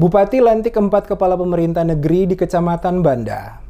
Bupati lantik 4 kepala pemerintah negeri di Kecamatan Banda.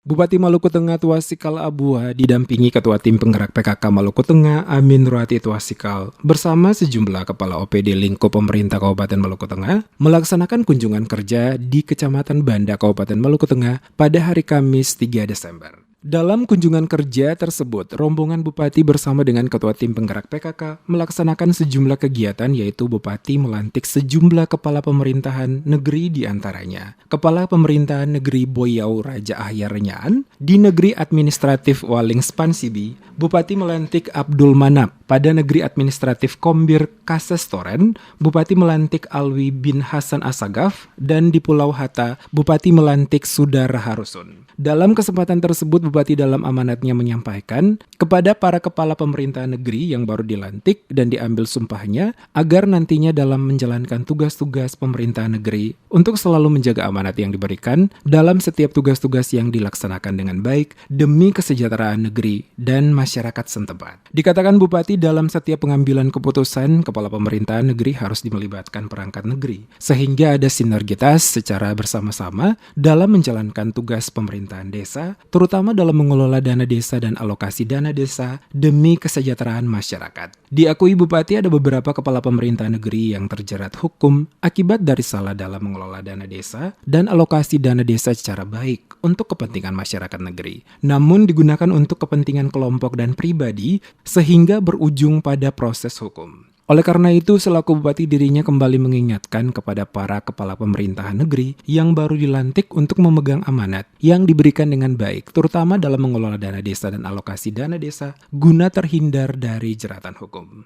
Bupati Maluku Tengah Tuasikal Abua didampingi Ketua Tim Penggerak PKK Maluku Tengah Amin Ruwati Tuasikal bersama sejumlah kepala OPD lingkup pemerintah Kabupaten Maluku Tengah melaksanakan kunjungan kerja di Kecamatan Banda Kabupaten Maluku Tengah pada hari Kamis 3 Desember. Dalam kunjungan kerja tersebut, rombongan Bupati bersama dengan Ketua Tim Penggerak PKK melaksanakan sejumlah kegiatan, yaitu Bupati melantik sejumlah kepala pemerintahan negeri diantaranya Kepala Pemerintahan Negeri Boyau Raja Ahyar Renyaan, di Negeri Administratif Waling Spansibi, Bupati melantik Abdul Manap, pada Negeri Administratif Kombir Kases Toren, Bupati melantik Alwi bin Hasan Asagaf, dan di Pulau Hata, Bupati melantik Sudar Harusun. Dalam kesempatan tersebut, Bupati dalam amanatnya menyampaikan kepada para kepala pemerintahan negeri yang baru dilantik dan diambil sumpahnya agar nantinya dalam menjalankan tugas-tugas pemerintahan negeri untuk selalu menjaga amanat yang diberikan dalam setiap tugas-tugas yang dilaksanakan dengan baik demi kesejahteraan negeri dan masyarakat setempat. Dikatakan Bupati dalam setiap pengambilan keputusan, kepala pemerintahan negeri harus melibatkan perangkat negeri sehingga ada sinergitas secara bersama-sama dalam menjalankan tugas pemerintahan desa, terutama dalam mengelola dana desa dan alokasi dana desa demi kesejahteraan masyarakat. Diakui Bupati ada beberapa kepala pemerintah negeri yang terjerat hukum akibat dari salah dalam mengelola dana desa dan alokasi dana desa secara baik untuk kepentingan masyarakat negeri, namun digunakan untuk kepentingan kelompok dan pribadi sehingga berujung pada proses hukum. Oleh karena itu, selaku Bupati dirinya kembali mengingatkan kepada para kepala pemerintahan negeri yang baru dilantik untuk memegang amanat yang diberikan dengan baik, terutama dalam mengelola dana desa dan alokasi dana desa, guna terhindar dari jeratan hukum.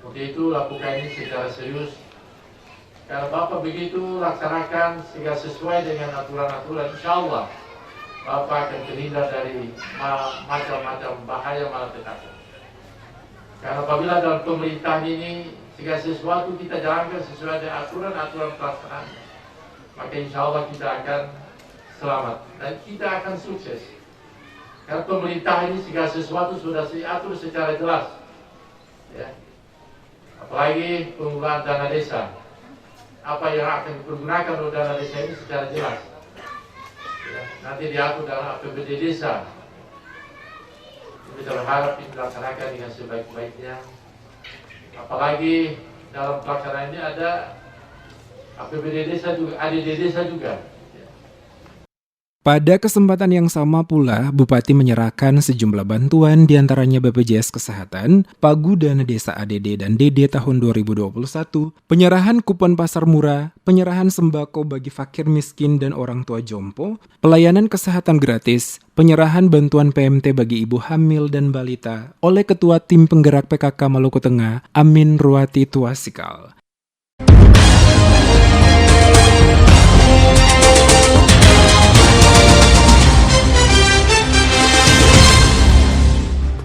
Untuk itu, lakukan ini secara serius. Kalau Bapak begitu, laksanakan sehingga sesuai dengan aturan-aturan, insya Allah Bapak akan terhindar dari macam-macam bahaya malapetaka. Karena apabila dalam pemerintahan ini segala sesuatu kita jalankan sesuai dengan aturan-aturan pelaksanaan, maka insya Allah kita akan selamat dan kita akan sukses. Karena pemerintahan ini segala sesuatu sudah diatur secara jelas, ya. Apalagi penggunaan dana desa, apa yang akan dipergunakan untuk dana desa ini secara jelas, ya. Nanti diatur dalam APBD desa. Kita berharap dilaksanakan dengan sebaik-baiknya. Apalagi dalam pelaksanaan ini ada APBD desa juga, ADD desa juga. Pada kesempatan yang sama pula, Bupati menyerahkan sejumlah bantuan diantaranya BPJS Kesehatan, Pagu Dana Desa ADD dan DD tahun 2021, penyerahan kupon pasar murah, penyerahan sembako bagi fakir miskin dan orang tua jompo, pelayanan kesehatan gratis, penyerahan bantuan PMT bagi ibu hamil dan balita oleh Ketua Tim Penggerak PKK Maluku Tengah Amin Ruwati Tuasikal.